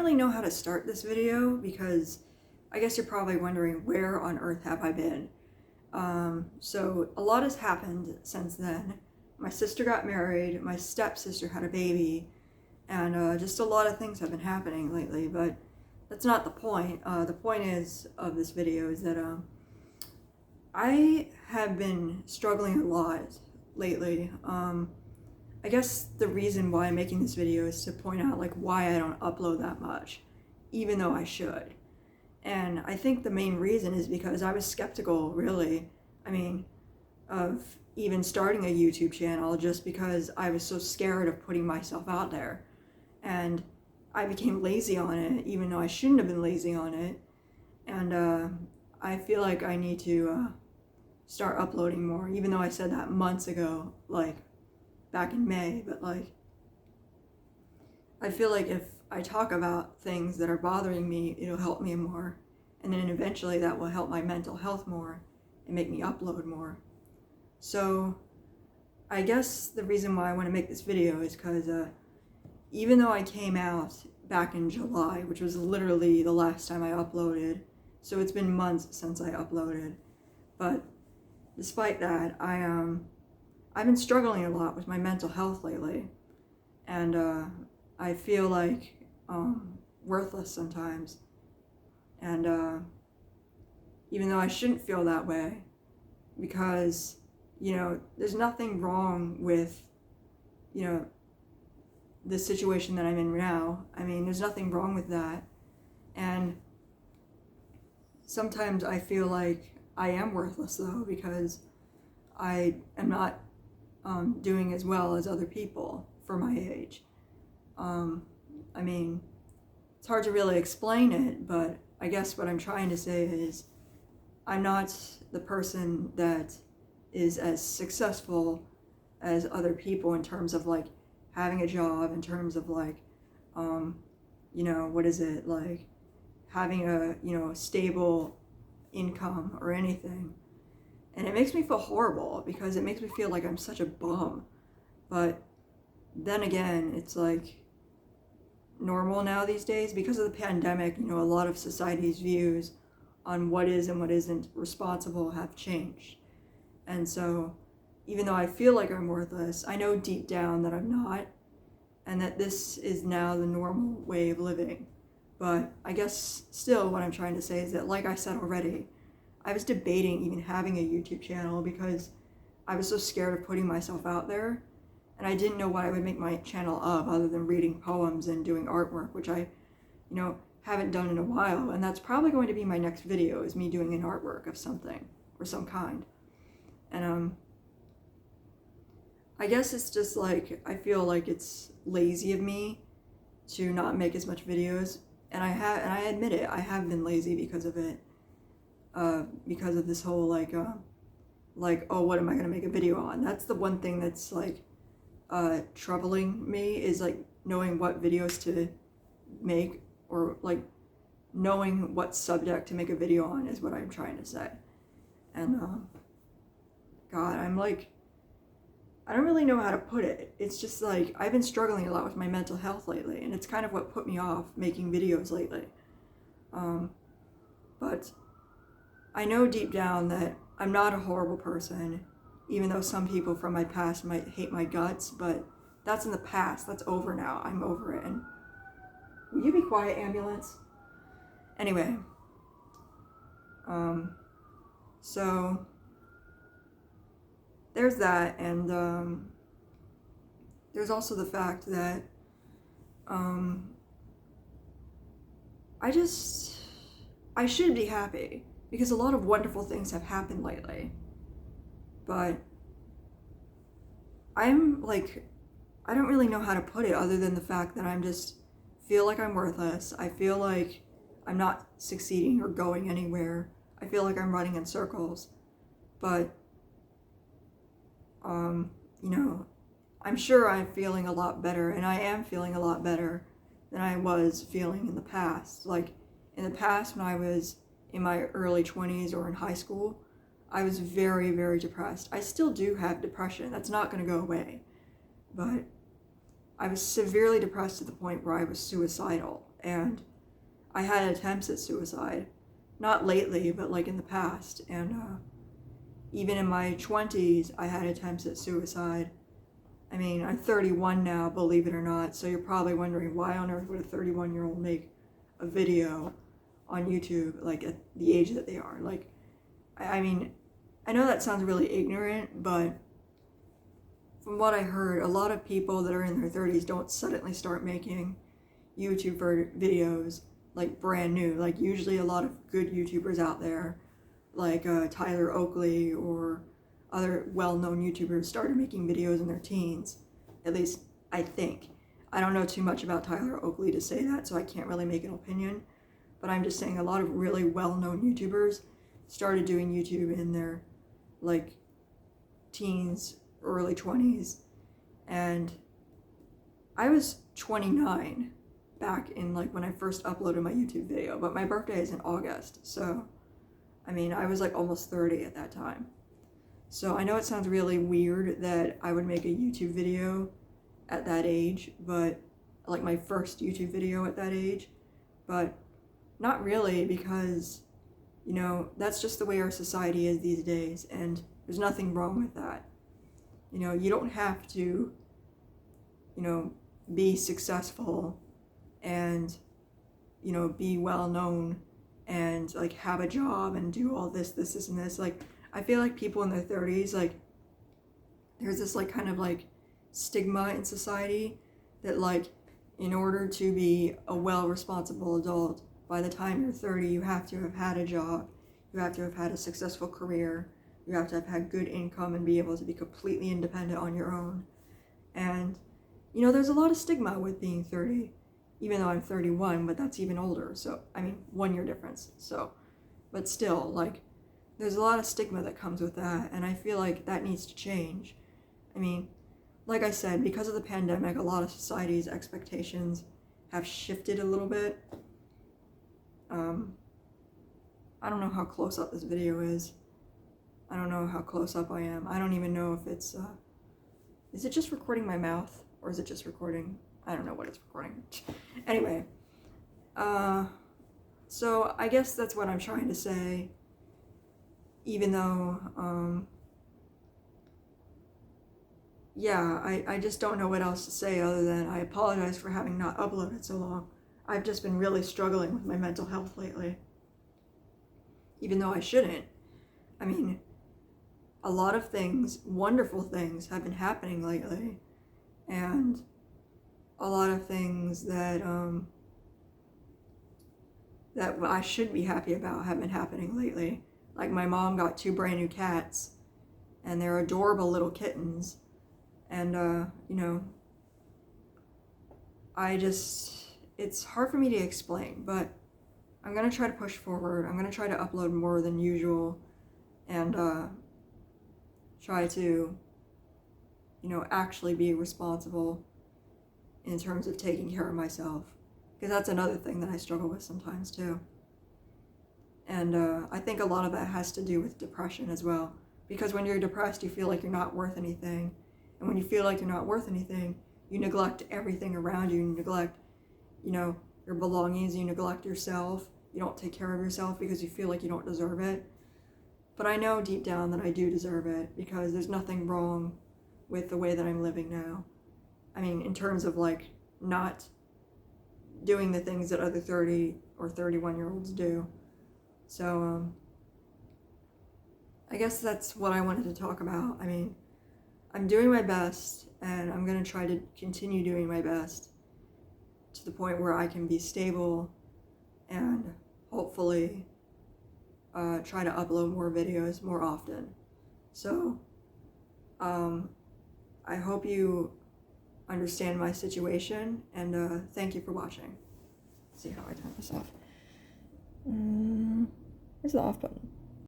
really know how to start this video because I guess you're probably wondering where on earth have I been. So a lot has happened since then. My sister got married, my stepsister had a baby, and just a lot of things have been happening lately, but that's not the point. The point of this video is that I have been struggling a lot lately. I guess the reason why I'm making this video is to point out like why I don't upload that much, even though I should. And I think the main reason is because I was skeptical, really, of even starting a YouTube channel just because I was so scared of putting myself out there. And I became lazy on it, even though I shouldn't have been lazy on it. And I feel like I need to start uploading more, even though I said that months ago, like back in May, but like I feel like if I talk about things that are bothering me, it'll help me more, and then eventually that will help my mental health more and make me upload more. So I guess the reason why I want to make this video is because even though I came out back in July, which was literally the last time I uploaded, so it's been months since I uploaded, but despite that, I've been struggling a lot with my mental health lately, and I feel like worthless sometimes, and even though I shouldn't feel that way, because, you know, there's nothing wrong with, you know, the situation that I'm in now. I mean, there's nothing wrong with that, and sometimes I feel like I am worthless though, because I am not doing as well as other people for my age. I mean, it's hard to really explain it, but I guess what I'm trying to say is I'm not the person that is as successful as other people in terms of like having a job, in terms of like, you know, what is it, like having a, you know, stable income or anything. And it makes me feel horrible because it makes me feel like I'm such a bum. But then again, it's like normal now these days because of the pandemic. You know, a lot of society's views on what is and what isn't responsible have changed. And so even though I feel like I'm worthless, I know deep down that I'm not, and that this is now the normal way of living. But I guess still what I'm trying to say is that, like I said already, I was debating even having a YouTube channel because I was so scared of putting myself out there, and I didn't know what I would make my channel of other than reading poems and doing artwork, which I, you know, haven't done in a while, and that's probably going to be my next video, is me doing an artwork of something or some kind. And I guess it's just like I feel like it's lazy of me to not make as much videos, and I admit it, I have been lazy because of it. Because of this whole like, oh, what am I gonna make a video on? That's the one thing that's like troubling me, is like knowing what videos to make, or like knowing what subject to make a video on is what I'm trying to say. And God, I'm like, I don't really know how to put it. It's just like I've been struggling a lot with my mental health lately, and it's kind of what put me off making videos lately. But I know deep down that I'm not a horrible person, even though some people from my past might hate my guts, but that's in the past. That's over now. I'm over it. And will you be quiet, ambulance? Anyway, so there's that, and there's also the fact that I should be happy, because a lot of wonderful things have happened lately, but I'm like, I don't really know how to put it other than the fact that I'm just feel like I'm worthless. I feel like I'm not succeeding or going anywhere. I feel like I'm running in circles, but you know, I'm sure I'm feeling a lot better, and I am feeling a lot better than I was feeling in the past. Like in the past, when I was in my early 20s or in high school, I was very, very depressed. I still do have depression. That's not going to go away. But I was severely depressed to the point where I was suicidal. and I had attempts at suicide. Not lately, but like in the past. And even in my 20s, I had attempts at suicide. I mean, I'm 31 now, believe it or not, so you're probably wondering why on earth would a 31-year-old make a video on YouTube, like at the age that they are. Like, I mean, I know that sounds really ignorant, but from what I heard, a lot of people that are in their 30s don't suddenly start making YouTube videos like brand new. Like usually a lot of good YouTubers out there, like Tyler Oakley or other well-known YouTubers, started making videos in their teens. At least I think. I don't know too much about Tyler Oakley to say that, so I can't really make an opinion. But I'm just saying a lot of really well-known YouTubers started doing YouTube in their like teens, early 20s. And I was 29 back in like when I first uploaded my YouTube video, but my birthday is in August, so I mean I was like almost 30 at that time. So I know it sounds really weird that I would make a YouTube video at that age, but like my first YouTube video at that age, but not really, because you know that's just the way our society is these days, and there's nothing wrong with that. You know, you don't have to, you know, be successful and, you know, be well known and like have a job and do all this and this. Like, I feel like people in their 30s, like, there's this like kind of like stigma in society that like in order to be a well responsible adult, by the time you're 30, you have to have had a job, you have to have had a successful career, you have to have had good income and be able to be completely independent on your own. And you know, there's a lot of stigma with being 30, even though I'm 31, but that's even older. So, I mean, 1 year difference. So, but still, like, there's a lot of stigma that comes with that, and I feel like that needs to change. I mean, like I said, because of the pandemic, a lot of society's expectations have shifted a little bit. I don't know how close up this video is. I don't know how close up I am. I don't even know if it's, is it just recording my mouth? Or is it just recording? I don't know what it's recording. Anyway, so I guess that's what I'm trying to say, even though, yeah, I just don't know what else to say other than I apologize for having not uploaded so long. I've just been really struggling with my mental health lately, even though I shouldn't. I mean, a lot of things, wonderful things, have been happening lately, and a lot of things that that I should be happy about have been happening lately. Like my mom got 2 brand new cats, and they're adorable little kittens, and you know, it's hard for me to explain, but I'm gonna try to push forward. I'm gonna try to upload more than usual, and try to, you know, actually be responsible in terms of taking care of myself, because that's another thing that I struggle with sometimes too. And I think a lot of that has to do with depression as well, because when you're depressed, you feel like you're not worth anything, and when you feel like you're not worth anything, you neglect everything around you. You neglect, you know, your belongings, you neglect yourself, you don't take care of yourself because you feel like you don't deserve it. But I know deep down that I do deserve it, because there's nothing wrong with the way that I'm living now. I mean, in terms of like not doing the things that other 30 or 31-year-olds do. So I guess that's what I wanted to talk about. I mean, I'm doing my best, and I'm going to try to continue doing my best to the point where I can be stable and hopefully try to upload more videos more often. So I hope you understand my situation, and thank you for watching. Let's see how I turn this off. Where's the off button?